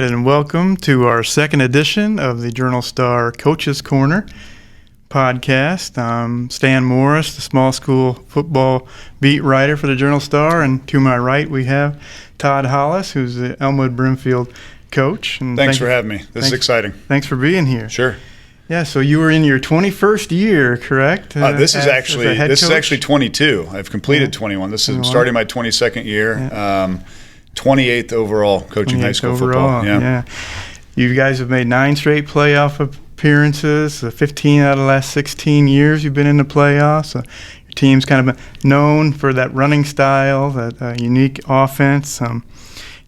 right, and welcome to our second edition of the Journal Star Coaches Corner podcast. I'm Stan Morris, the small school football beat writer for the Journal Star, and to my right we have Todd Hollis, who's the Elmwood Brimfield coach. And thanks for having me. This is exciting. Thanks for being here. Sure. Yeah, so you were in your 21st year, correct? This is actually 22. I've completed 21. This is starting my 22nd year. Yeah. 28th overall coaching high school football. Yeah. You guys have made 9 straight playoff appearances, 15 out of the last 16 years you've been in the playoffs. Your team's kind of been known for that running style, that unique offense. Can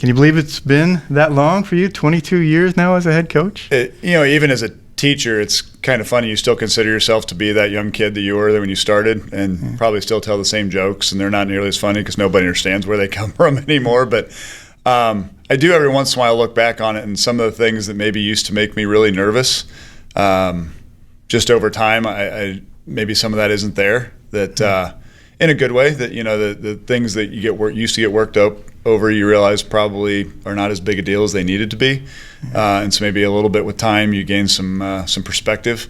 you believe it's been that long for you, 22 years now as a head coach? Even as a teacher, it's kind of funny. You still consider yourself to be that young kid that you were when you started, and probably still tell the same jokes, and they're not nearly as funny because nobody understands where they come from anymore. But I do every once in a while look back on it, and some of the things that maybe used to make me really nervous, just over time, I maybe some of that isn't there. That in a good way. That the things that you used to get worked up over, you realize probably are not as big a deal as they needed to be, and so maybe a little bit with time you gain some perspective.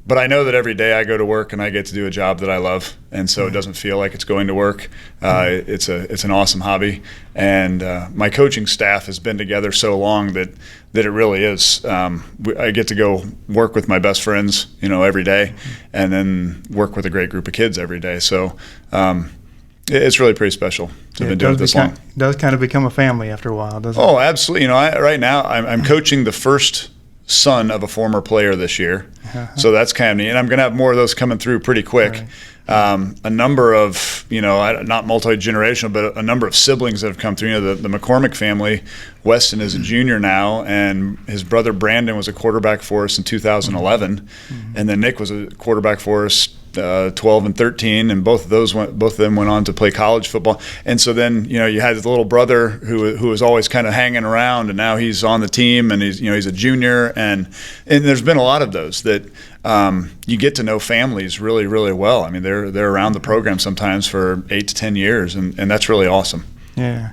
But I know that every day I go to work and I get to do a job that I love, and so it doesn't feel like it's going to work. It's an awesome hobby, and my coaching staff has been together so long that it really is. I get to go work with my best friends, every day, and then work with a great group of kids every day. So it's really pretty special to have been doing it this long. It does kind of become a family after a while, doesn't it? Oh, absolutely. Right now I'm coaching the first son of a former player this year, so that's kind of neat. And I'm going to have more of those coming through pretty quick. Right. A number of, not multi-generational, but a number of siblings that have come through. The McCormick family, Weston is a junior now, and his brother Brandon was a quarterback for us in 2011, and then Nick was a quarterback for us 12 and 13, and both of them went on to play college football. And so then you had his little brother who was always kind of hanging around, and now he's on the team, and he's a junior, and there's been a lot of those that you get to know families really, really well. I mean, they're around the program sometimes for 8 to 10 years, and that's really awesome. Yeah.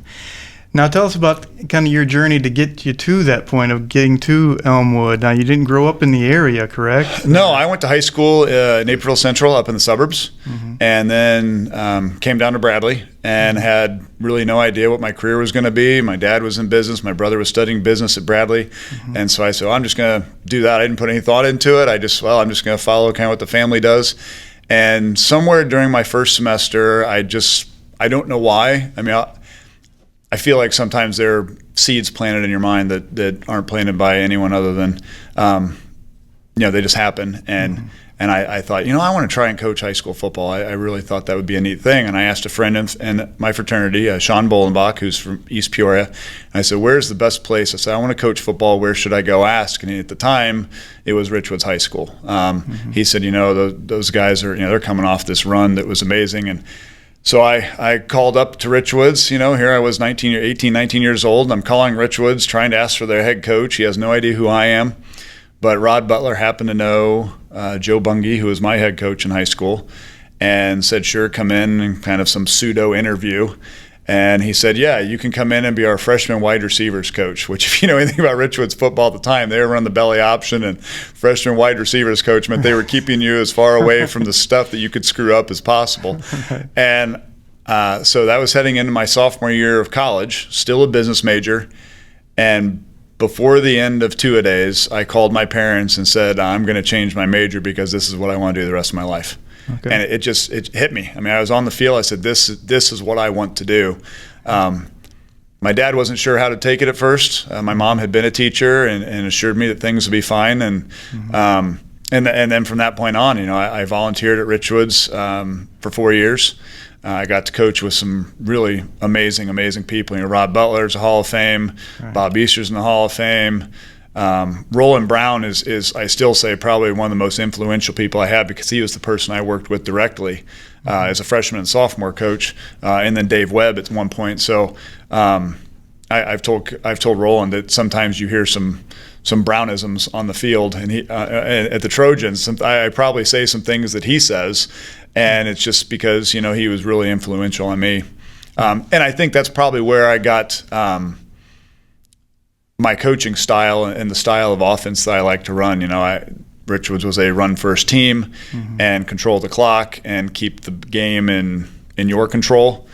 Now tell us about kind of your journey to get you to that point of getting to Elmwood. Now, you didn't grow up in the area, correct? No, I went to high school in Naperville Central up in the suburbs, and then came down to Bradley and had really no idea what my career was going to be. My dad was in business. My brother was studying business at Bradley. And so I said, I'm just going to do that. I didn't put any thought into it. I'm just going to follow kind of what the family does. And somewhere during my first semester, I don't know why. I mean, I feel like sometimes there are seeds planted in your mind that aren't planted by anyone other than, they just happen. And I thought, I want to try and coach high school football. I really thought that would be a neat thing. And I asked a friend in my fraternity, Sean Bolenbach, who's from East Peoria. And I said, where's the best place? I said, I want to coach football. Where should I go ask? And at the time, it was Richwoods High School. He said, those guys are, they're coming off this run that was amazing. And so I called up to Richwoods. Here I was 19 years old, and I'm calling Richwoods trying to ask for their head coach. He has no idea who I am. But Rod Butler happened to know Joe Bungie, who was my head coach in high school, and said, sure, come in, and kind of some pseudo interview. And he said, yeah, you can come in and be our freshman wide receivers coach, which if you know anything about Richwoods football at the time, they were running the belly option, and freshman wide receivers coach meant they were keeping you as far away from the stuff that you could screw up as possible. And so that was heading into my sophomore year of college, still a business major. And before the end of two-a-days, I called my parents and said, I'm going to change my major because this is what I want to do the rest of my life. Okay. And it hit me. I mean, I was on the field. I said, this is what I want to do. My dad wasn't sure how to take it at first. My mom had been a teacher and assured me that things would be fine. And then from that point on, I volunteered at Richwoods for 4 years. I got to coach with some really amazing people. Rod Butler's a Hall of Fame. Right. Bob Easter's in the Hall of Fame. Roland Brown is I still say probably one of the most influential people I have because he was the person I worked with directly as a freshman and sophomore coach, and then Dave Webb at one point. So I've told Roland that sometimes you hear some Brownisms on the field, and he at the Trojans. I probably say some things that he says, and it's just because he was really influential on me, and I think that's probably where I got. my coaching style and the style of offense that I like to run. Richwoods was a run-first team, and control the clock and keep the game in your control.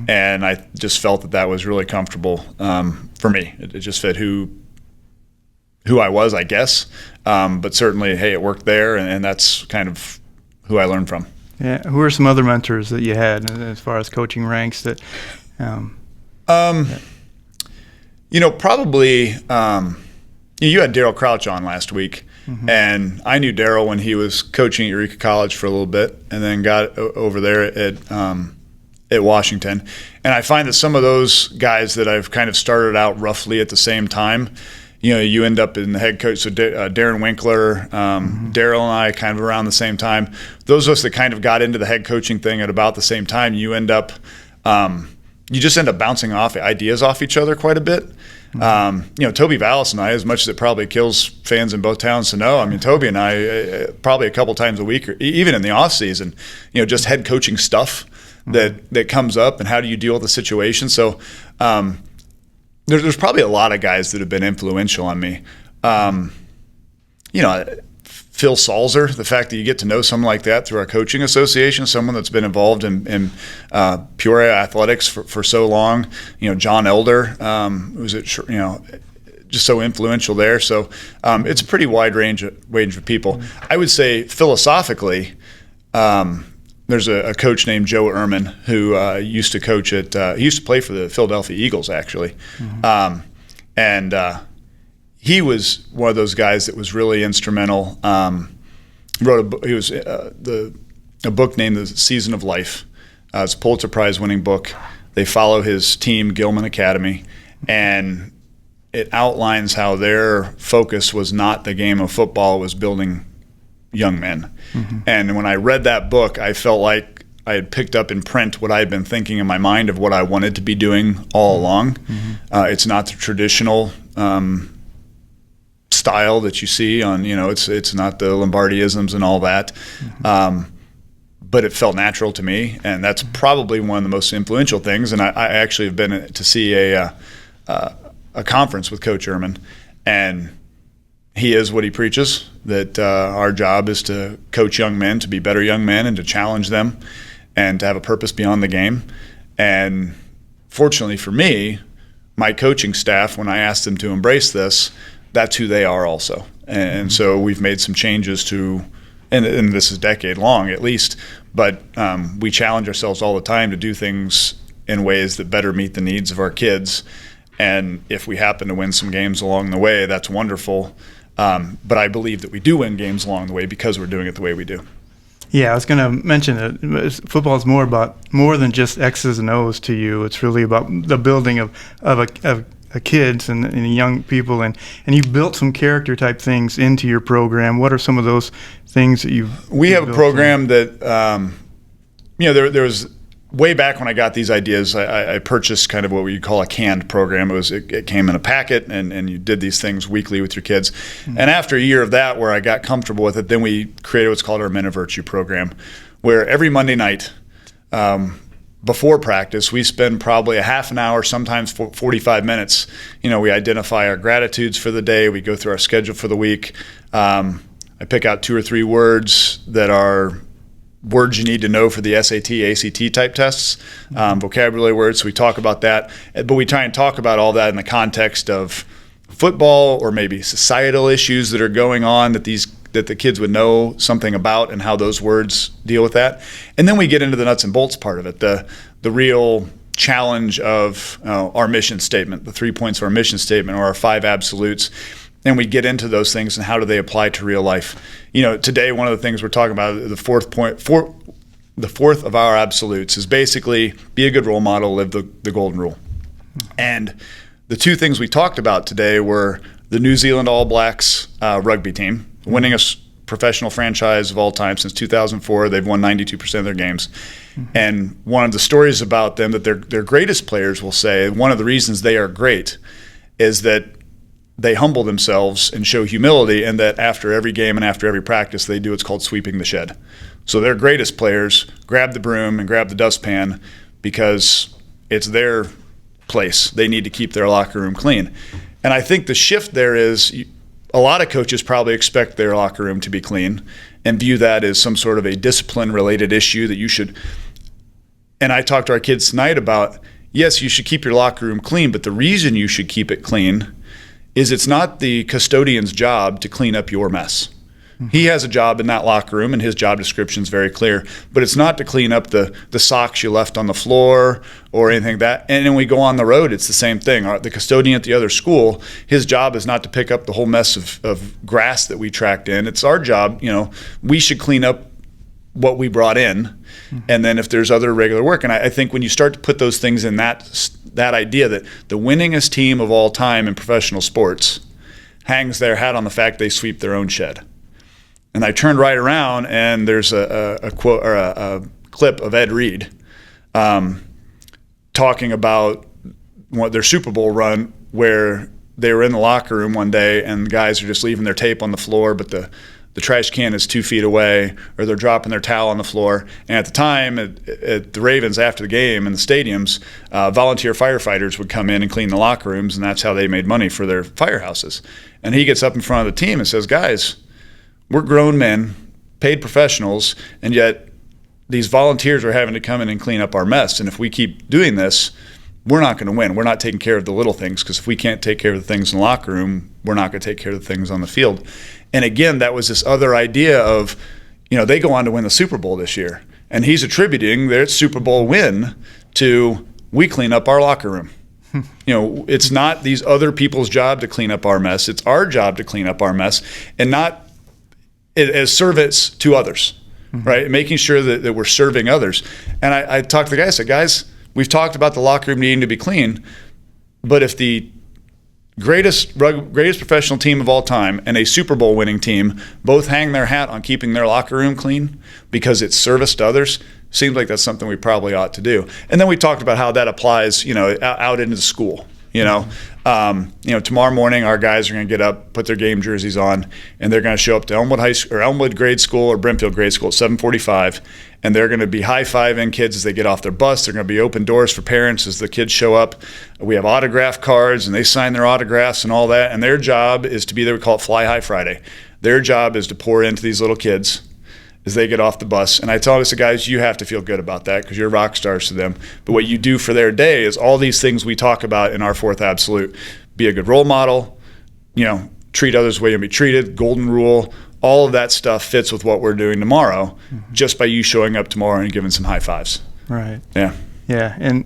And I just felt that was really comfortable for me. It just fit who I was, I guess. But certainly, hey, it worked there, and that's kind of who I learned from. Yeah. Who are some other mentors that you had as far as coaching ranks that? Probably you had Daryl Crouch on last week, and I knew Daryl when he was coaching at Eureka College for a little bit, and then got over there at Washington. And I find that some of those guys that I've kind of started out roughly at the same time, you end up in the head coach. So Darren Winkler, Daryl and I kind of around the same time. Those of us that kind of got into the head coaching thing at about the same time, you just end up bouncing off ideas off each other quite a bit. Toby Vallis and I, as much as it probably kills fans in both towns to know, Toby and I probably a couple times a week, or even in the off season, just head coaching stuff that comes up, and how do you deal with the situation. So there's probably a lot of guys that have been influential on me. Phil Salzer, the fact that you get to know someone like that through our coaching association, someone that's been involved in Peoria athletics for so long. John Elder, who's just so influential there. So it's a pretty wide range of people. I would say philosophically, there's a coach named Joe Ehrman who used to coach he used to play for the Philadelphia Eagles, actually. He was one of those guys that was really instrumental. He wrote a book named The Season of Life. It's a Pulitzer Prize winning book. They follow his team, Gilman Academy, and it outlines how their focus was not the game of football, it was building young men. And when I read that book, I felt like I had picked up in print what I had been thinking in my mind of what I wanted to be doing all along. It's not the traditional style that you see on, it's not the Lombardiisms and all that. But it felt natural to me, and that's probably one of the most influential things. And I actually have been to see a conference with Coach Ehrman, and he is what he preaches, that our job is to coach young men to be better young men and to challenge them and to have a purpose beyond the game. And fortunately for me, my coaching staff, when I asked them to embrace this, that's who they are also. And so we've made some changes to, and this is decade long at least, but we challenge ourselves all the time to do things in ways that better meet the needs of our kids. And if we happen to win some games along the way, that's wonderful. But I believe that we do win games along the way because we're doing it the way we do. Yeah, I was going to mention that football is more than just X's and O's to you. It's really about the building of kids and young people, and you built some character type things into your program. What are some of those things that we have a program that there was way back when I got these ideas. I purchased kind of what we call a canned program. It came in a packet, and you did these things weekly with your kids. And after a year of that, where I got comfortable with it, then we created what's called our Men of Virtue program, where every Monday night before practice, we spend probably a half an hour, sometimes 45 minutes. We identify our gratitudes for the day. We go through our schedule for the week. I pick out 2 or 3 words that are words you need to know for the SAT, ACT type tests, vocabulary words. So we talk about that, but we try and talk about all that in the context of football or maybe societal issues that are going on that the kids would know something about, and how those words deal with that. And then we get into the nuts and bolts part of it, the real challenge of our mission statement, the 3 points of our mission statement, or our 5 absolutes. And we get into those things and how do they apply to real life. Today, one of the things we're talking about, the fourth of our absolutes is basically be a good role model, live the golden rule. And the 2 things we talked about today were the New Zealand All Blacks rugby team, winningest professional franchise of all time since 2004. They've won 92% of their games. And one of the stories about them that their greatest players will say, one of the reasons they are great is that they humble themselves and show humility, and that after every game and after every practice, they do what's called sweeping the shed. So their greatest players grab the broom and grab the dustpan because it's their place. They need to keep their locker room clean. And I think the shift there is a lot of coaches probably expect their locker room to be clean and view that as some sort of a discipline-related issue that you should. And I talked to our kids tonight about, yes, you should keep your locker room clean, but the reason you should keep it clean is it's not the custodian's job to clean up your mess. He has a job in that locker room, and his job description is very clear. But it's not to clean up the socks you left on the floor or anything like that. And then we go on the road, it's the same thing. The custodian at the other school, his job is not to pick up the whole mess of grass that we tracked in. It's our job. We should clean up what we brought in, and then if there's other regular work. And I think when you start to put those things in that idea that the winningest team of all time in professional sports hangs their hat on the fact they sweep their own shed. And I turned right around, and there's a quote or a clip of Ed Reed talking about their Super Bowl run, where they were in the locker room one day, and the guys are just leaving their tape on the floor, but the trash can is 2 feet away, or they're dropping their towel on the floor. And at the time, at the Ravens, after the game in the stadiums, volunteer firefighters would come in and clean the locker rooms, and that's how they made money for their firehouses. And he gets up in front of the team and says, guys, we're grown men, paid professionals, and yet these volunteers are having to come in and clean up our mess. And if we keep doing this, we're not going to win. We're not taking care of the little things, because if we can't take care of the things in the locker room, we're not going to take care of the things on the field. And again, that was this other idea of, they go on to win the Super Bowl this year. And he's attributing their Super Bowl win to, we clean up our locker room. It's not these other people's job to clean up our mess. It's our job to clean up our mess, and not as service to others, right? Making sure that we're serving others. And I talked to the guys, I said, guys, we've talked about the locker room needing to be clean, but if the greatest professional team of all time and a Super Bowl winning team both hang their hat on keeping their locker room clean because it's service to others, seems like that's something we probably ought to do. And then we talked about how that applies, out into the school. Tomorrow morning our guys are going to get up, put their game jerseys on, and they're going to show up to Elmwood Grade School or Brimfield Grade School at 7:45, and they're going to be high-fiving kids as they get off their bus. They're going to be open doors for parents as the kids show up. We have autograph cards, and they sign their autographs and all that, and their job is to be there. We call it Fly High Friday. Their job is to pour into these little kids as they get off the bus. And I tell us, guys, you have to feel good about that because you're rock stars to them. But what you do for their day is all these things we talk about in our fourth absolute. Be a good role model, treat others the way you'll be treated, golden rule. All of that stuff fits with what we're doing tomorrow, just by you showing up tomorrow and giving some high fives. Right. Yeah. Yeah, and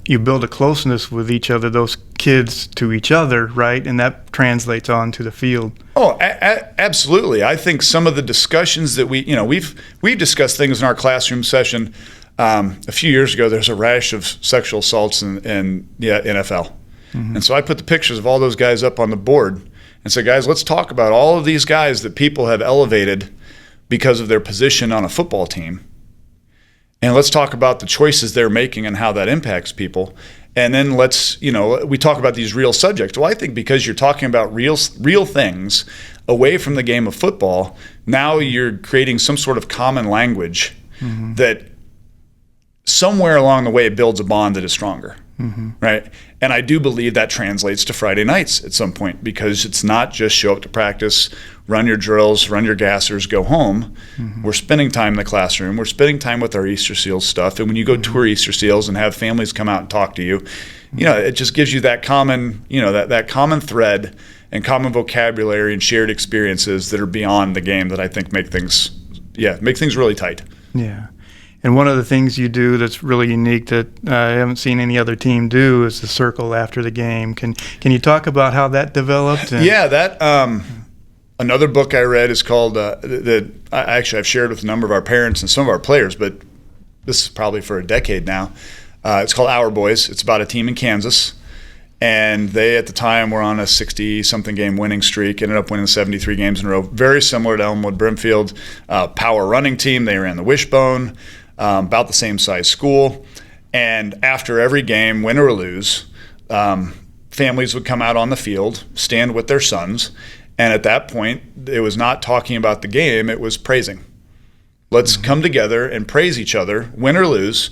you build a closeness with each other, those kids to each other, right? And that translates on to the field. Oh, absolutely. I think some of the discussions that we've discussed things in our classroom session. A few years ago, there's a rash of sexual assaults in the NFL. And so I put the pictures of all those guys up on the board and said, guys, let's talk about all of these guys that people have elevated because of their position on a football team. And let's talk about the choices they're making and how that impacts people. And then we talk about these real subjects. Well, I think because you're talking about real things away from the game of football, now you're creating some sort of common language that somewhere along the way builds a bond that is stronger, right? And I do believe that translates to Friday nights at some point, because it's not just show up to practice, run your drills, run your gassers, go home. We're spending time in the classroom. We're spending time with our Easter Seals stuff. And when you go tour Easter Seals and have families come out and talk to you, it just gives you that common, that common thread and common vocabulary and shared experiences that are beyond the game that I think make things really tight. Yeah. And one of the things you do that's really unique that I haven't seen any other team do is the circle after the game. Can you talk about how that developed? Another book I read is called I've shared with a number of our parents and some of our players, but this is probably for a decade now. It's called Our Boys. It's about a team in Kansas, and they at the time were on a 60-something game winning streak, ended up winning 73 games in a row. Very similar to Elmwood Brimfield, power running team. They ran the wishbone. About the same size school. And after every game, win or lose, families would come out on the field, stand with their sons, and at that point, it was not talking about the game, it was praising. Let's come together and praise each other, win or lose,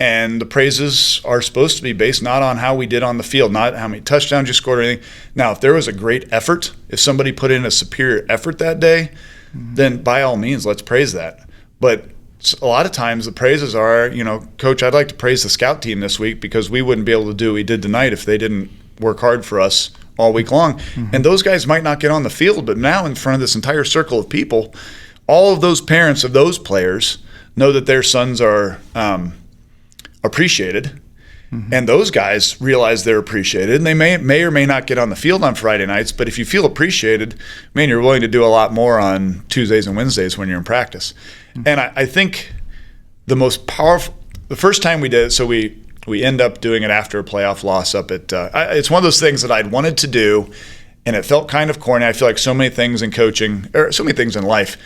And the praises are supposed to be based not on how we did on the field, not how many touchdowns you scored or anything. Now, if there was a great effort, if somebody put in a superior effort that day, then by all means, let's praise that. But a lot of times the praises are, Coach, I'd like to praise the scout team this week because we wouldn't be able to do what we did tonight if they didn't work hard for us all week long. And those guys might not get on the field, but now in front of this entire circle of people, all of those parents of those players know that their sons are appreciated, and those guys realize they're appreciated, and they may or may not get on the field on Friday nights, but if you feel appreciated, man, you're willing to do a lot more on Tuesdays and Wednesdays when you're in practice. And I think the most powerful, the first time we did it, so we end up doing it after a playoff loss up at it's one of those things that I'd wanted to do, and it felt kind of corny. I feel like so many things in coaching, or so many things in life,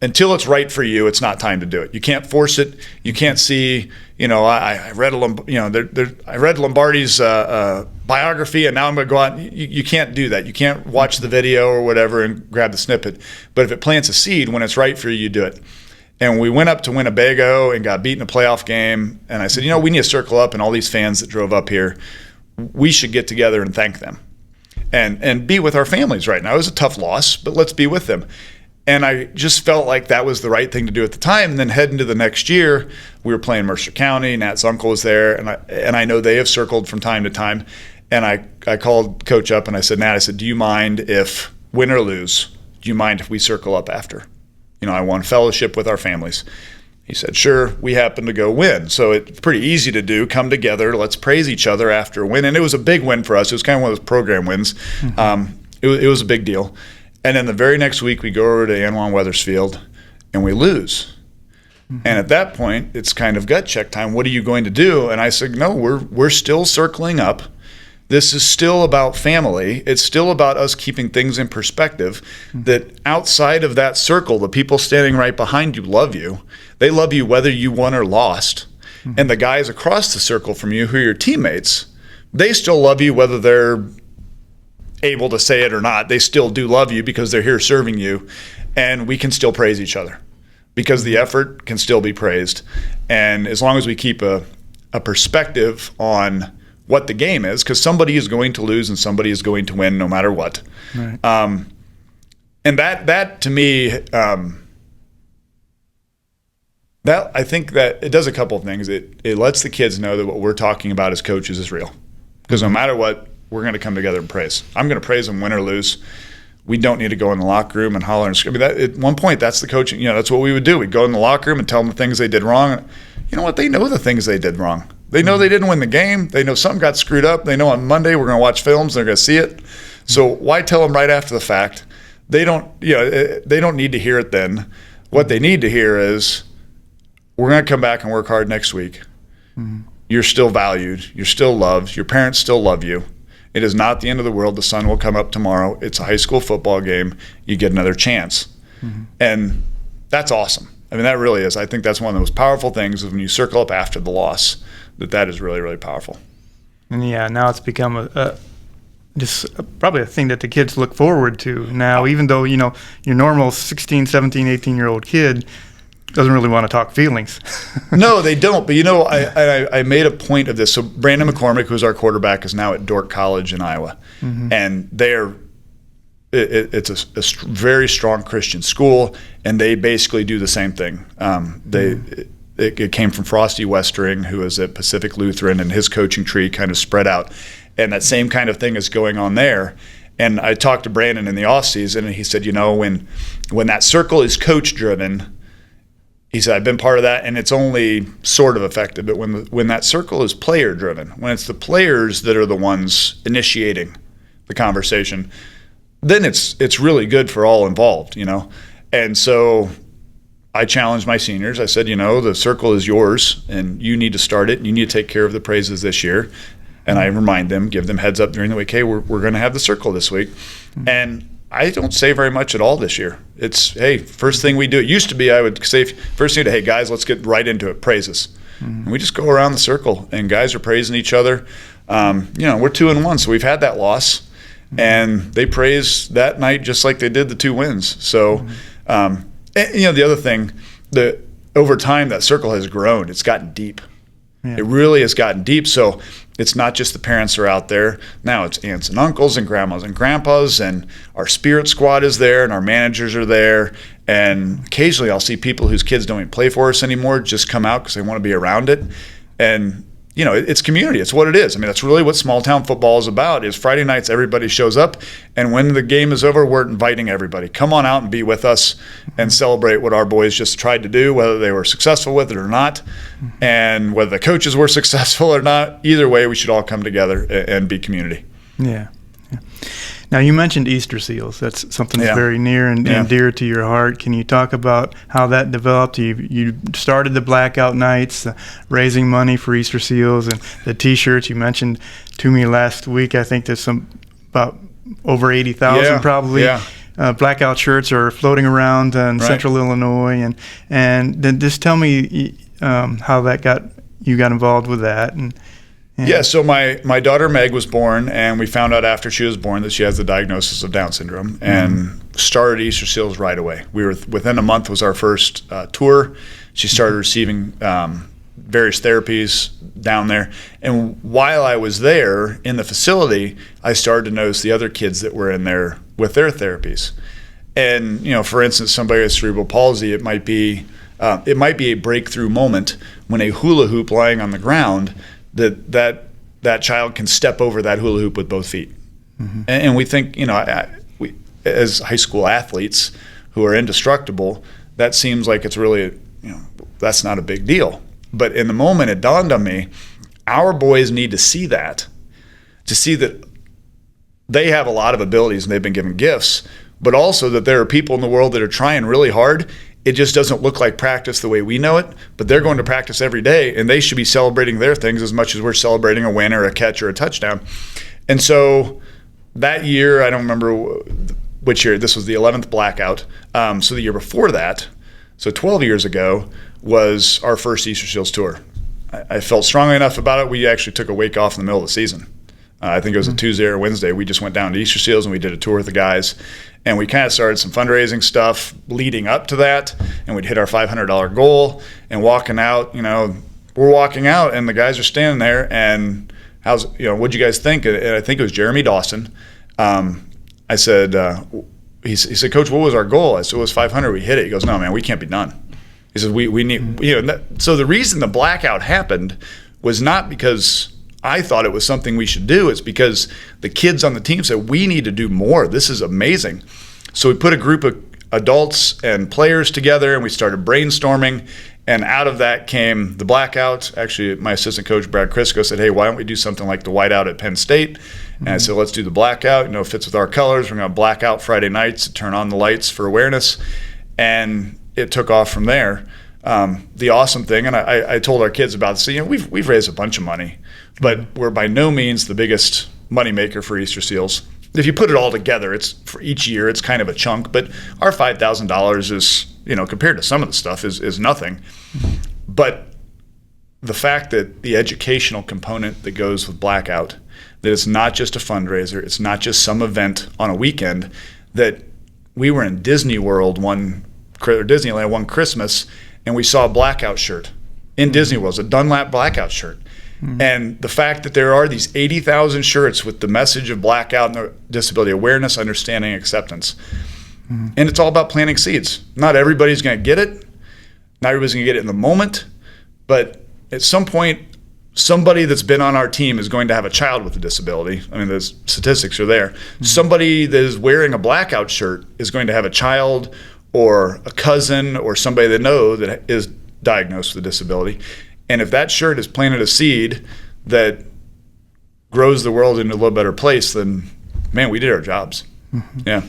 until it's right for you, it's not time to do it. You can't force it. You can't see, I read I read Lombardi's biography, and now I'm going to go out. You can't do that. You can't watch the video or whatever and grab the snippet. But if it plants a seed, when it's right for you, you do it. And we went up to Winnebago and got beat in a playoff game. And I said, we need to circle up, and all these fans that drove up here, we should get together and thank them and be with our families right now. It was a tough loss, but let's be with them. And I just felt like that was the right thing to do at the time. And then heading to the next year, we were playing Mercer County. Nat's uncle was there, and I know they have circled from time to time. And I called Coach up and I said, Nat, do you mind if, win or lose, do you mind if we circle up after? I want fellowship with our families. He said, sure. We happened to go win. So it's pretty easy to do. Come together. Let's praise each other after a win. And it was a big win for us. It was kind of one of those program wins. It was a big deal. And then the very next week, we go over to Anwan Wethersfield, and we lose. And at that point, it's kind of gut check time. What are you going to do? And I said, no, we're still circling up. This is still about family. It's still about us keeping things in perspective, that outside of that circle, the people standing right behind you love you. They love you whether you won or lost. And the guys across the circle from you who are your teammates, they still love you whether they're able to say it or not. They still do love you because they're here serving you, and we can still praise each other because the effort can still be praised. And as long as we keep a perspective on what the game is, because somebody is going to lose and somebody is going to win no matter what. Right. And that to me, that I think that it does a couple of things. It lets the kids know that what we're talking about as coaches is real, because no matter what, we're going to come together and praise. I'm going to praise them win or lose. We don't need to go in the locker room and holler and scream. At one point, that's the coaching. That's what we would do. We'd go in the locker room and tell them the things they did wrong. You know what? They know the things they did wrong. They know they didn't win the game. They know something got screwed up. They know on Monday we're going to watch films. They're going to see it. So why tell them right after the fact? They don't need to hear it then. What they need to hear is, we're going to come back and work hard next week. You're still valued. You're still loved. Your parents still love you. It is not the end of the world. The sun will come up tomorrow. It's a high school football game. You get another chance. And that's awesome. I mean, that really is. I think that's one of the most powerful things is when you circle up after the loss, that is really, really powerful. And yeah, now it's become probably a thing that the kids look forward to now, even though, your normal 16, 17, 18-year-old kid doesn't really want to talk feelings. No, they don't. But, I made a point of this. So Brandon McCormick, who's our quarterback, is now at Dordt College in Iowa. And it's a very strong Christian school, and they basically do the same thing. It came from Frosty Westering, who is at Pacific Lutheran, and his coaching tree kind of spread out. And that same kind of thing is going on there. And I talked to Brandon in the offseason, and he said, when that circle is coach-driven, he said, I've been part of that, and it's only sort of effective. But when that circle is player-driven, when it's the players that are the ones initiating the conversation, then it's really good for all involved, And so I challenged my seniors. I said, the circle is yours, and you need to start it, and you need to take care of the praises this year. And I remind them, give them heads up during the week, hey, we're going to have the circle this week. And I don't say very much at all this year. It's, hey, first thing we do. It used to be I would say, first thing, hey, guys, let's get right into it, praises. And we just go around the circle, and guys are praising each other. We're 2-1, so we've had that loss. And they praise that night just like they did the 2 wins. So, the other thing, over time, that circle has grown. It's gotten deep. Yeah. It really has gotten deep. So it's not just the parents are out there. Now it's aunts and uncles and grandmas and grandpas, and our spirit squad is there, and our managers are there. And occasionally I'll see people whose kids don't even play for us anymore just come out because they want to be around it. And it's community. It's what it is. I mean, that's really what small town football is about. Is Friday nights everybody shows up, and when the game is over, we're inviting everybody. Come on out and be with us and celebrate what our boys just tried to do, whether they were successful with it or not, and whether the coaches were successful or not. Either way, we should all come together and be community. Yeah. Now, you mentioned Easter seals. That's something that's very near and dear to your heart. Can you talk about how that developed? You started the Blackout nights, raising money for Easter seals, and the T-shirts. You mentioned to me last week, I think there's about over 80,000 probably. Yeah. Blackout shirts are floating around in Central Illinois. And then just tell me how you got involved with that. Yeah, so my daughter Meg was born, and we found out after she was born that she has the diagnosis of Down syndrome, and started Easter Seals right away. We were within a month was our first tour. She started receiving various therapies down there, and while I was there in the facility, I started to notice the other kids that were in there with their therapies. And for instance, somebody with cerebral palsy, it might be a breakthrough moment when a hula hoop lying on the ground. That child can step over that hula hoop with both feet. And we think, we as high school athletes who are indestructible, that seems like it's really, that's not a big deal. But in the moment, it dawned on me, our boys need to see that they have a lot of abilities and they've been given gifts, but also that there are people in the world that are trying really hard. It just doesn't look like practice the way we know it, but they're going to practice every day, and they should be celebrating their things as much as we're celebrating a win or a catch or a touchdown. And so that year, I don't remember which year, this was the 11th Blackout. So the year before that, so 12 years ago, was our first Easter Seals tour. I felt strongly enough about it, we actually took a week off in the middle of the season. I think it was a Tuesday or Wednesday. We just went down to Easter Seals and we did a tour with the guys. And we kind of started some fundraising stuff leading up to that. And we'd hit our $500 goal. And walking out, we're walking out and the guys are standing there. And what'd you guys think? And I think it was Jeremy Dawson. I said, he said, Coach, what was our goal? I said, it was 500. We hit it. He goes, no, man, we can't be done. He says, we need, so the reason the Blackout happened was not because I thought it was something we should do. It's because the kids on the team said, we need to do more. This is amazing. So we put a group of adults and players together and we started brainstorming. And out of that came the Blackout. Actually, my assistant coach, Brad Crisco, said, hey, why don't we do something like the Whiteout at Penn State? And I said, let's do the Blackout. It fits with our colors. We're going to black out Friday nights to turn on the lights for awareness. And it took off from there. The awesome thing, and I told our kids about this, we've raised a bunch of money, but we're by no means the biggest money maker for Easter Seals. If you put it all together, it's for each year, it's kind of a chunk, but our $5,000 is, compared to some of the stuff is nothing. But the fact that the educational component that goes with Blackout, that it's not just a fundraiser, it's not just some event on a weekend, that we were in Disney World Disneyland one Christmas, and we saw a Blackout shirt in Disney World, a Dunlap Blackout shirt. And the fact that there are these 80,000 shirts with the message of Blackout and disability awareness, understanding, acceptance. And it's all about planting seeds. Not everybody's going to get it. Not everybody's going to get it in the moment. But at some point, somebody that's been on our team is going to have a child with a disability. I mean, the statistics are there. Somebody that is wearing a Blackout shirt is going to have a child or a cousin or somebody they know that is diagnosed with a disability. And if that shirt has planted a seed that grows the world into a little better place, then, man, we did our jobs. Yeah.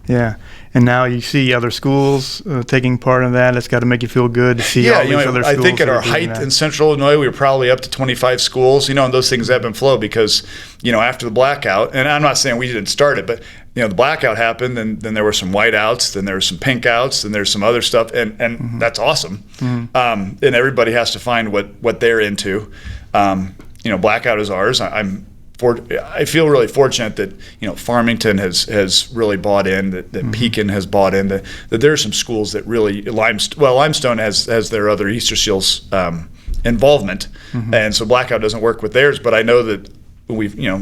Yeah. And now you see other schools taking part in that. It's got to make you feel good to see all these other schools. I think at our height in Central Illinois, we were probably up to 25 schools, and those things ebb and flow because, after the Blackout, and I'm not saying we didn't start it, but, the Blackout happened, and then there were some whiteouts, then there were some pink outs, and there's some other stuff, and that's awesome. And everybody has to find what they're into. Blackout is ours. I feel really fortunate that Farmington has really bought in, that Pekin has bought in, that there are some schools that really Limestone has their other Easter Seals involvement, and so Blackout doesn't work with theirs. But I know that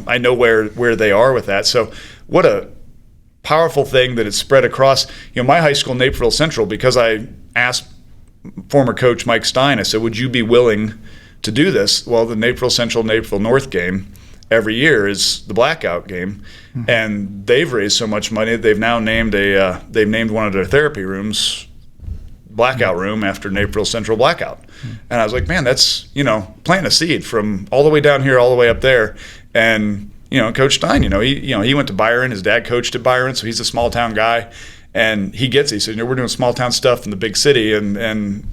I know where they are with that. So what a powerful thing that it's spread across. My high school, Naperville Central, because I asked former coach Mike Stein, I said, would you be willing to do this? Well, the Naperville Central, Naperville North game every year is the Blackout game, and they've raised so much money that they've now named one of their therapy rooms Blackout room after Naperville Central Blackout. And I was like, man, that's planting a seed from all the way down here all the way up there. And Coach Stein, he went to Byron. His dad coached at Byron, so he's a small town guy, and he gets it. He said, we're doing small town stuff in the big city, and in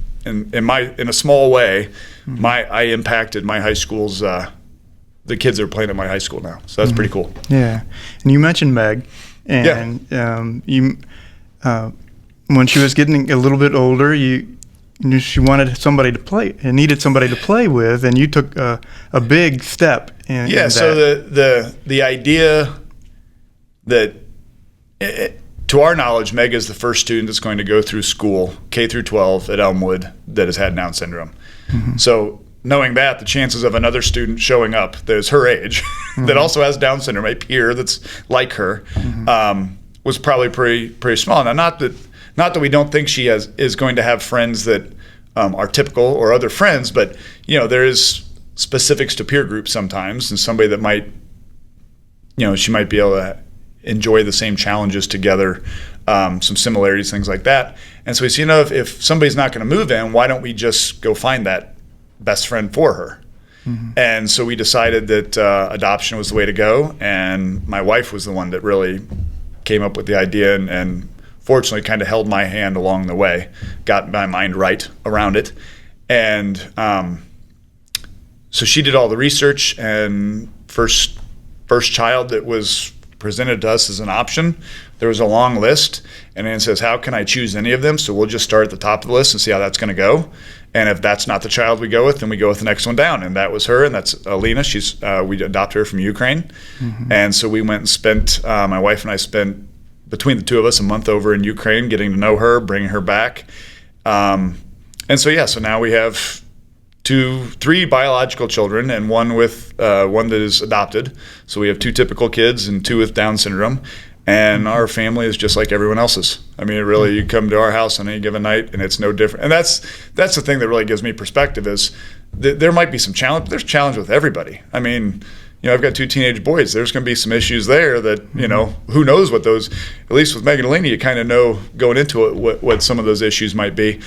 a small way, I impacted my high school's the kids that are playing at my high school now. So that's pretty cool. Yeah, and you mentioned Meg, and when she was getting a little bit older, you knew she wanted somebody to play and needed somebody to play with, and you took a big step in that. So the idea that, to our knowledge, Meg is the first student that's going to go through school, K through 12 at Elmwood, that has had Down syndrome. So knowing that, the chances of another student showing up that is her age that also has Down syndrome, a peer that's like her, was probably pretty small. Now, not that we don't think she is going to have friends that are typical or other friends, but there is specifics to peer groups sometimes, and somebody that might, she might be able to enjoy the same challenges together, some similarities, things like that. And so we see, if somebody's not going to move in, why don't we just go find that best friend for her? And so we decided that adoption was the way to go, and my wife was the one that really came up with the idea, and fortunately kind of held my hand along the way, got my mind right around it. And so she did all the research, and first child that was presented to us as an option, there was a long list, and then it says, how can I choose any of them? So we'll just start at the top of the list and see how that's going to go. And if that's not the child we go with, then we go with the next one down. And that was her, and that's Alina. We adopted her from Ukraine. And so we went and spent, my wife and I spent, between the two of us, a month over in Ukraine, getting to know her, bringing her back. And so now we have three biological children and one that is adopted. So we have two typical kids and two with Down syndrome. And our family is just like everyone else's. I mean, you come to our house on any given night, and it's no different. And that's the thing that really gives me perspective is there might be some challenge, but there's challenge with everybody. I mean, I've got two teenage boys. There's going to be some issues there that, who knows what those, at least with Megan and Alina, you kind of know going into it what some of those issues might be.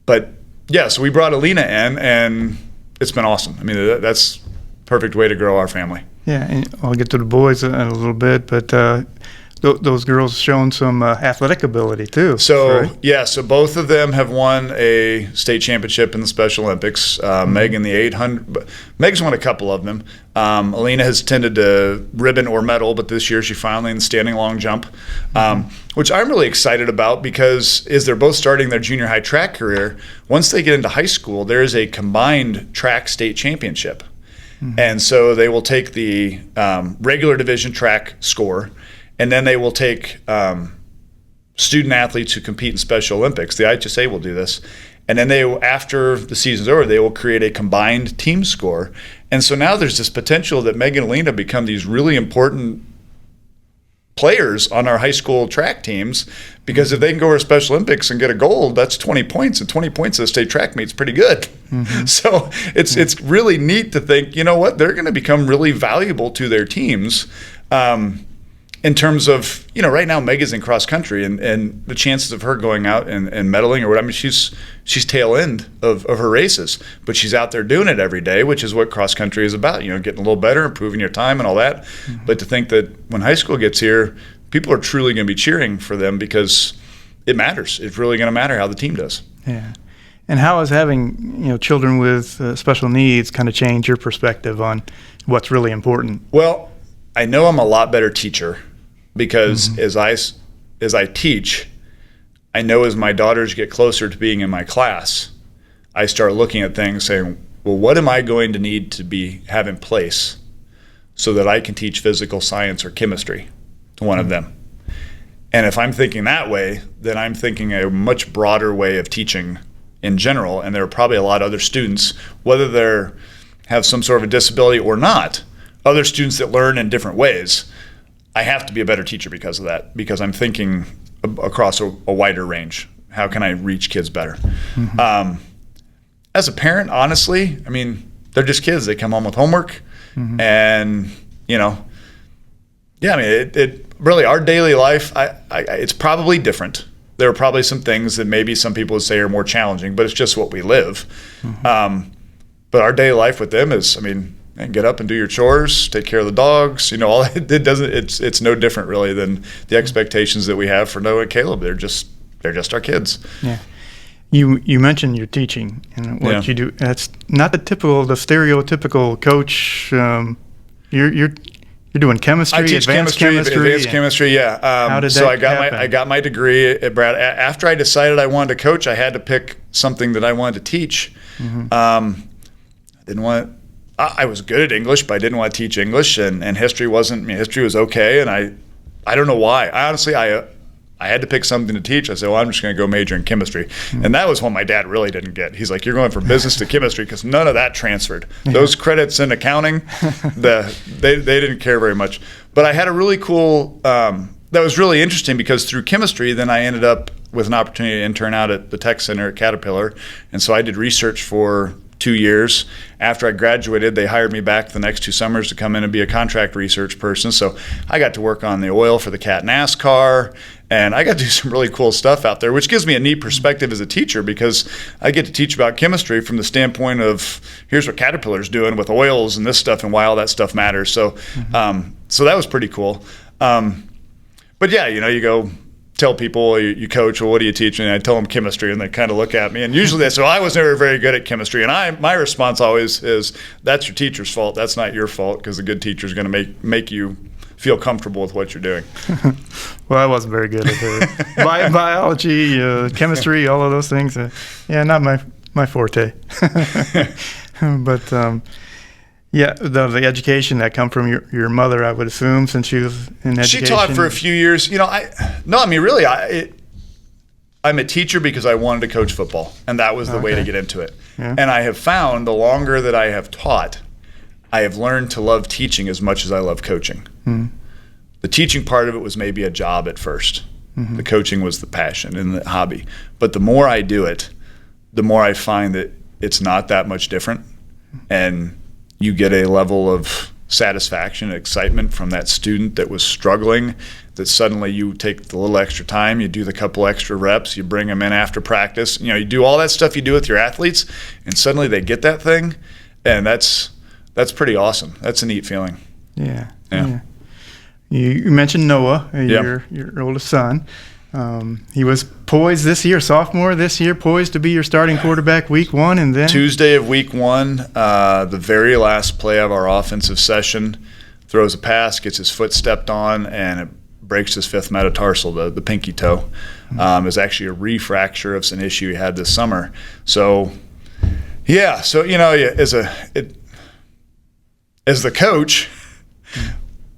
But yeah, so we brought Alina in, and it's been awesome. I mean, that's a perfect way to grow our family. Yeah, and I'll get to the boys in a little bit, but those girls shown some athletic ability too. So right? So both of them have won a state championship in the Special Olympics. Meg in the 800. Meg's won a couple of them. Alina has tended to ribbon or medal, but this year she finally in the standing long jump, which I'm really excited about because as they're both starting their junior high track career, once they get into high school, there is a combined track state championship. And so they will take the regular division track score, and then they will take student athletes who compete in Special Olympics. The IHSA will do this. And then after the season's over, they will create a combined team score. And so now there's this potential that Meg and Alina become these really important players on our high school track teams, because if they can go to Special Olympics and get a gold, that's 20 points, and 20 points at a state track meet's pretty good. So it's really neat to think, they're going to become really valuable to their teams. In terms of, right now Meg is in cross country, and the chances of her going out and medaling or whatever, I mean, she's tail end of her races, but she's out there doing it every day, which is what cross country is about, getting a little better, improving your time and all that. But to think that when high school gets here, people are truly going to be cheering for them because it matters. It's really going to matter how the team does. Yeah. And how has having, children with special needs kind of changed your perspective on what's really important? Well, I know I'm a lot better teacher because as I teach, I know as my daughters get closer to being in my class, I start looking at things saying, well, what am I going to need to have in place so that I can teach physical science or chemistry to one of them? And if I'm thinking that way, then I'm thinking a much broader way of teaching in general, and there are probably a lot of other students, whether they have some sort of a disability or not, other students that learn in different ways. I have to be a better teacher because of that, because I'm thinking across a wider range. How can I reach kids better? As a parent, honestly, I mean, they're just kids. They come home with homework, and I mean, it really, our daily life, it's probably different. There are probably some things that maybe some people would say are more challenging, but it's just what we live. But our daily life with them is, I mean, and get up and do your chores, take care of the dogs. All it doesn't. It's no different really than the expectations that we have for Noah and Caleb. They're just our kids. Yeah. You mentioned your teaching and what you do. That's not the stereotypical coach. You're doing chemistry, I teach advanced chemistry. Yeah. How did so that happen? I got my degree at Brad. After I decided I wanted to coach, I had to pick something that I wanted to teach. I didn't want. I was good at English, but I didn't want to teach English, and history wasn't. I mean, history was okay, and I don't know why. I had to pick something to teach. I said, well, I'm just going to go major in chemistry. And that was one my dad really didn't get. He's like, you're going from business to chemistry, because none of that transferred. Those credits in accounting, they didn't care very much. But I had a really cool, that was really interesting, because through chemistry, then I ended up with an opportunity to intern out at the tech center at Caterpillar. And so I did research for 2 years. After I graduated, they hired me back the next 2 summers to come in and be a contract research person. So I got to work on the oil for the Cat NASCAR, and I got to do some really cool stuff out there, which gives me a neat perspective as a teacher, because I get to teach about chemistry from the standpoint of, here's what Caterpillar's doing with oils and this stuff and why all that stuff matters. So so that was pretty cool. But yeah, you go tell people you coach, well, what do you teach? And I tell them chemistry, and they kind of look at me, and usually they say, well, I was never very good at chemistry. And my response always is, that's your teacher's fault. That's not your fault, because a good teacher is going to make you feel comfortable with what you're doing. Well, I wasn't very good at it. Biology, chemistry, all of those things. Not my forte. But yeah, the education that come from your mother, I would assume, since she was in education. She taught for a few years. Really, I'm a teacher because I wanted to coach football, and that was the way to get into it. Yeah. And I have found the longer that I have taught, I have learned to love teaching as much as I love coaching. The teaching part of it was maybe a job at first. The coaching was the passion and the hobby. But the more I do it, the more I find that it's not that much different, and you get a level of satisfaction and excitement from that student that was struggling, that suddenly you take the little extra time, you do the couple extra reps, you bring them in after practice, you do all that stuff you do with your athletes, and suddenly they get that thing, and that's pretty awesome. That's a neat feeling. Yeah. You mentioned Noah, your oldest son. He was poised this year, sophomore this year, poised to be your starting quarterback week 1, and then Tuesday of week 1, the very last play of our offensive session, throws a pass, gets his foot stepped on, and it breaks his 5th metatarsal, the pinky toe. It's actually a refracture of an issue he had this summer. So, as the coach,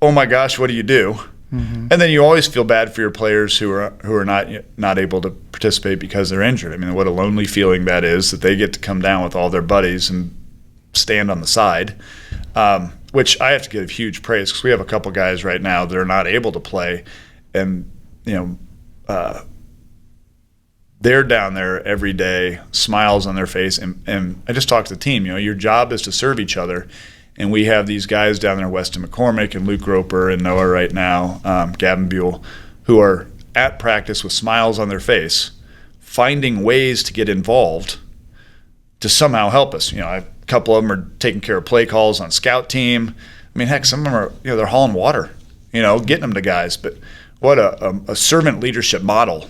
oh my gosh, what do you do? And then you always feel bad for your players who are not able to participate because they're injured. I mean, what a lonely feeling that is, that they get to come down with all their buddies and stand on the side, which I have to give huge praise, because we have a couple guys right now that are not able to play, and they're down there every day, smiles on their face, and I just talked to the team. Your job is to serve each other. And we have these guys down there, Weston McCormick and Luke Roper and Noah right now, Gavin Buell, who are at practice with smiles on their face, finding ways to get involved to somehow help us. A couple of them are taking care of play calls on scout team. I mean, heck, some of them are, they're hauling water, getting them to guys. But what a servant leadership model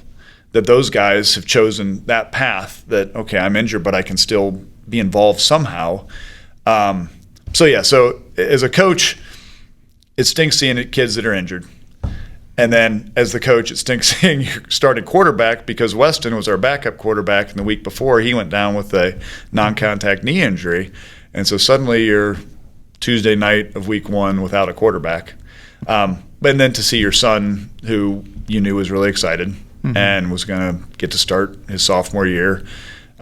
that those guys have chosen, that path that, okay, I'm injured, but I can still be involved somehow. So as a coach, it stinks seeing kids that are injured. And then as the coach, it stinks seeing your starting quarterback, because Weston was our backup quarterback, and the week before he went down with a non-contact knee injury. And so suddenly you're Tuesday night of week 1 without a quarterback. And then to see your son, who you knew was really excited and was going to get to start his sophomore year,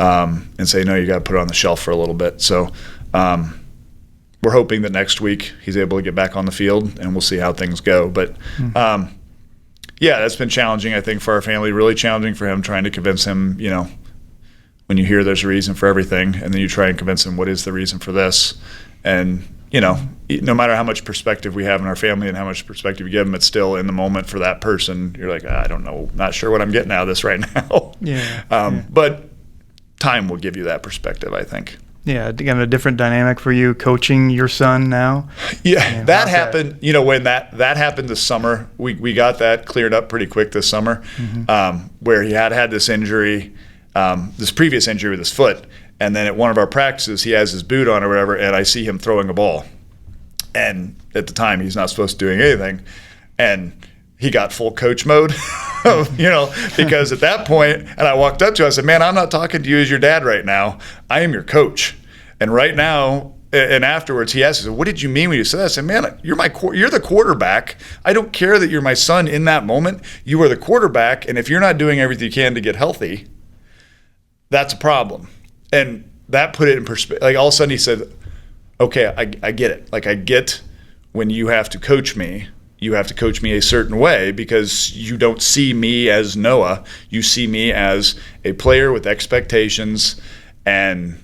and say, no, you got to put it on the shelf for a little bit. So we're hoping that next week he's able to get back on the field, and we'll see how things go. But yeah, that's been challenging, I think, for our family, really challenging for him, trying to convince him, when you hear there's a reason for everything, and then you try and convince him what is the reason for this. And, no matter how much perspective we have in our family and how much perspective you give them, it's still in the moment for that person. You're like, I don't know, not sure what I'm getting out of this right now. Yeah. But time will give you that perspective, I think. Yeah, kind of a different dynamic for you coaching your son now. Yeah, that happened. When that happened this summer, we got that cleared up pretty quick this summer, where he had this injury, this previous injury with his foot, and then at one of our practices, he has his boot on or whatever, and I see him throwing a ball, and at the time he's not supposed to be doing anything, and he got full coach mode, because at that point, and I walked up to him, I said, man, I'm not talking to you as your dad right now. I am your coach. And right now, and afterwards, he asked, what did you mean when you said that? I said, man, you're the quarterback. I don't care that you're my son in that moment. You are the quarterback, and if you're not doing everything you can to get healthy, that's a problem. And that put it in perspective. Like all of a sudden he said, okay, I get it. Like I get when you have to coach me, you have to coach me a certain way because you don't see me as Noah. You see me as a player with expectations and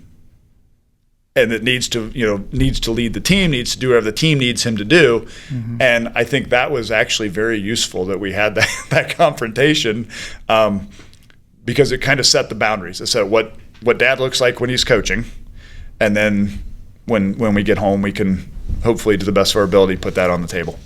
that needs to lead the team, needs to do whatever the team needs him to do. And I think that was actually very useful that we had that confrontation because it kind of set the boundaries. It said what dad looks like when he's coaching, and then when we get home, we can hopefully, to the best of our ability, put that on the table.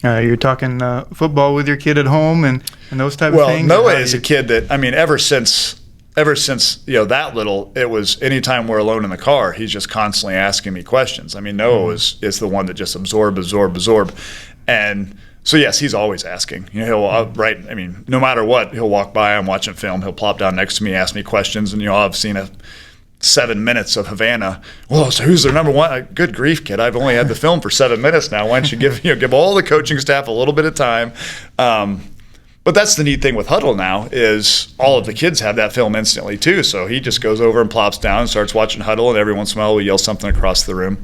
You're talking football with your kid at home and those type of things? Well, Noah is a kid that, ever since that little, it was anytime we're alone in the car, he's just constantly asking me questions. Noah is the one that just absorb. And so, yes, he's always asking. He'll no matter what, he'll walk by, I'm watching film, he'll plop down next to me, ask me questions, and I've seen 7 minutes of Havana. Well, so who's their number one? Good grief, kid! I've only had the film for 7 minutes now. Why don't you give all the coaching staff a little bit of time? But that's the neat thing with Huddle now is all of the kids have that film instantly too. So he just goes over and plops down and starts watching Huddle, and every once in a while we yell something across the room.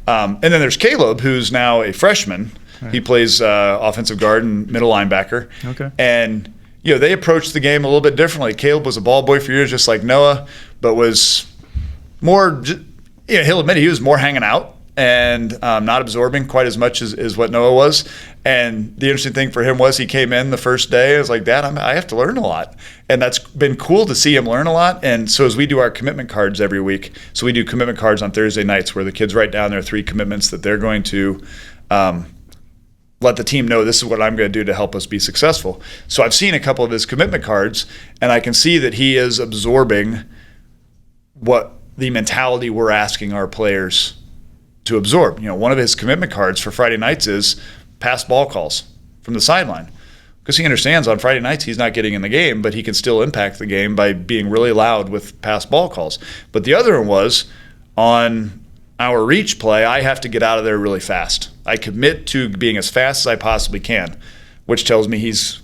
And then there's Caleb, who's now a freshman. Right. He plays offensive guard and middle linebacker. Okay. And they approached the game a little bit differently. Caleb was a ball boy for years, just like Noah, but was more, he'll admit he was more hanging out and not absorbing quite as much as what Noah was. And the interesting thing for him was he came in the first day. I was like, Dad, I have to learn a lot. And that's been cool to see him learn a lot. And so as we do our commitment cards every week, so we do commitment cards on Thursday nights where the kids write down their 3 commitments that they're going to let the team know this is what I'm going to do to help us be successful. So I've seen a couple of his commitment cards, and I can see that he is absorbing what the mentality we're asking our players to absorb. One of his commitment cards for Friday nights is pass ball calls from the sideline, because he understands on Friday nights he's not getting in the game, but he can still impact the game by being really loud with pass ball calls. But the other one was on our reach play, I have to get out of there really fast. I commit to being as fast as I possibly can, which tells me he's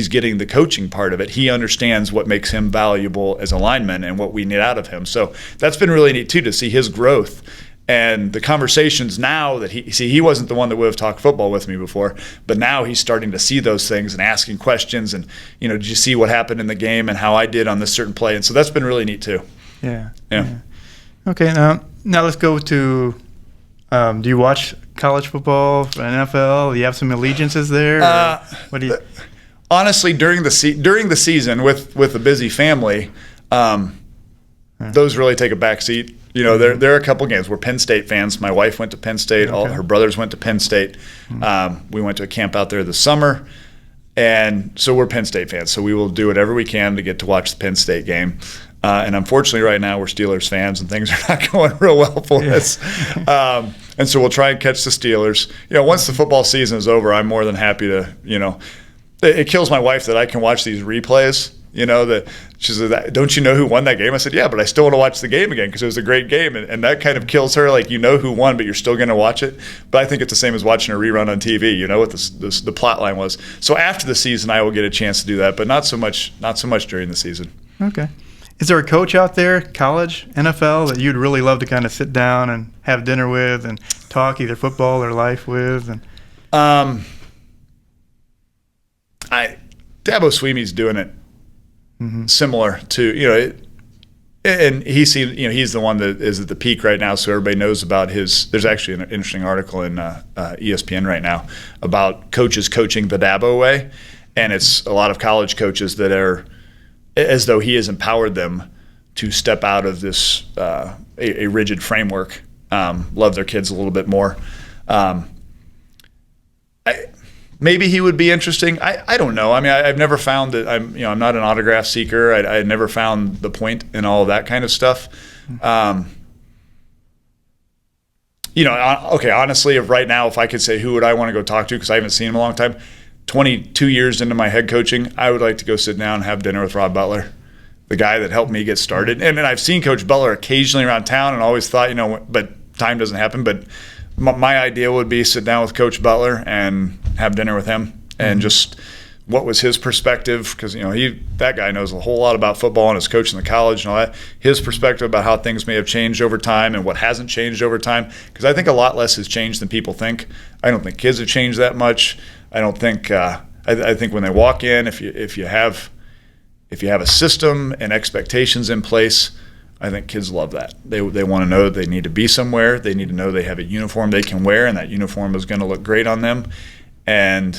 getting the coaching part of it. He understands what makes him valuable as a lineman and what we need out of him. So that's been really neat too, to see his growth and the conversations now that he wasn't the one that would have talked football with me before, but now he's starting to see those things and asking questions and, did you see what happened in the game and how I did on this certain play? And so that's been really neat too. Yeah. Okay, now let's go to, do you watch college football, NFL? Do you have some allegiances there? What do you? Honestly, during the season with a busy family, those really take a back seat. There are a couple games. We're Penn State fans. My wife went to Penn State. Okay. All her brothers went to Penn State. We went to a camp out there this summer, and so we're Penn State fans. So we will do whatever we can to get to watch the Penn State game. And unfortunately, right now we're Steelers fans, and things are not going real well for us. And so we'll try and catch the Steelers. Once the football season is over, I'm more than happy to. It kills my wife that I can watch these replays. That she said, "Don't you know who won that game?" I said, "Yeah, but I still want to watch the game again because it was a great game." And that kind of kills her. Like who won, but you're still going to watch it. But I think it's the same as watching a rerun on TV. What the plot line was. So after the season, I will get a chance to do that, but not so much during the season. Okay. Is there a coach out there, college, NFL, that you'd really love to kind of sit down and have dinner with and talk either football or life with? And Dabo Swinney's doing it similar to, and he's the one that is at the peak right now, so everybody knows about his. There's actually an interesting article in ESPN right now about coaches coaching the Dabo way, and it's a lot of college coaches that are as though he has empowered them to step out of this a rigid framework, love their kids a little bit more. Maybe he would be interesting. I don't know. I mean, I've never found that I'm not an autograph seeker. I never found the point in all of that kind of stuff. Okay, honestly, right now, if I could say who would I want to go talk to, because I haven't seen him in a long time, 22 years into my head coaching, I would like to go sit down and have dinner with Rob Butler, the guy that helped me get started. And I've seen Coach Butler occasionally around town and always thought, but time doesn't happen. But my idea would be sit down with Coach Butler and have dinner with him and just what was his perspective, because that guy knows a whole lot about football and is coaching the college and all that. His perspective about how things may have changed over time and what hasn't changed over time, because I think a lot less has changed than people think. I don't think kids have changed that much. I don't think I think when they walk in, if you have a system and expectations in place, I think kids love that. They want to know that they need to be somewhere. They need to know they have a uniform they can wear, and that uniform is going to look great on them. And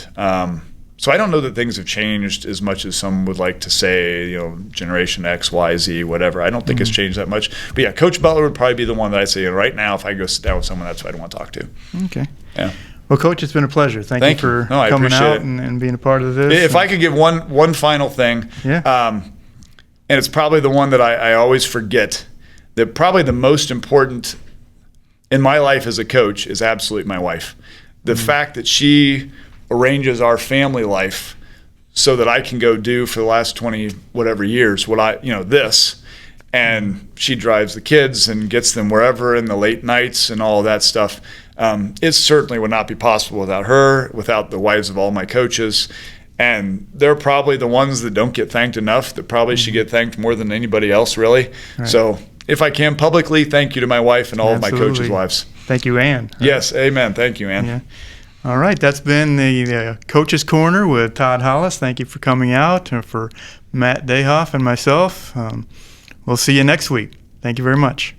so I don't know that things have changed as much as some would like to say, Generation X, Y, Z, whatever. I don't think it's changed that much. But yeah, Coach Butler would probably be the one that I'd say right now, if I go sit down with someone, that's who I'd want to talk to. Okay. Yeah. Well, Coach, it's been a pleasure. Thank you for coming out and being a part of this. If I could give one final thing, and it's probably the one that I always forget, that probably the most important in my life as a coach is absolutely my wife. The fact that she arranges our family life so that I can go do for the last 20 whatever years this, and she drives the kids and gets them wherever in the late nights and all of that stuff. It certainly would not be possible without her, without the wives of all my coaches. And they're probably the ones that don't get thanked enough, that probably should get thanked more than anybody else, really. Right. So if I can publicly, thank you to my wife and all of my coaches' wives. Thank you, Ann. Yes, amen. Thank you, Ann. Yeah. All right, that's been the Coach's Corner with Todd Hollis. Thank you for coming out. And for Matt Dayhoff and myself, we'll see you next week. Thank you very much.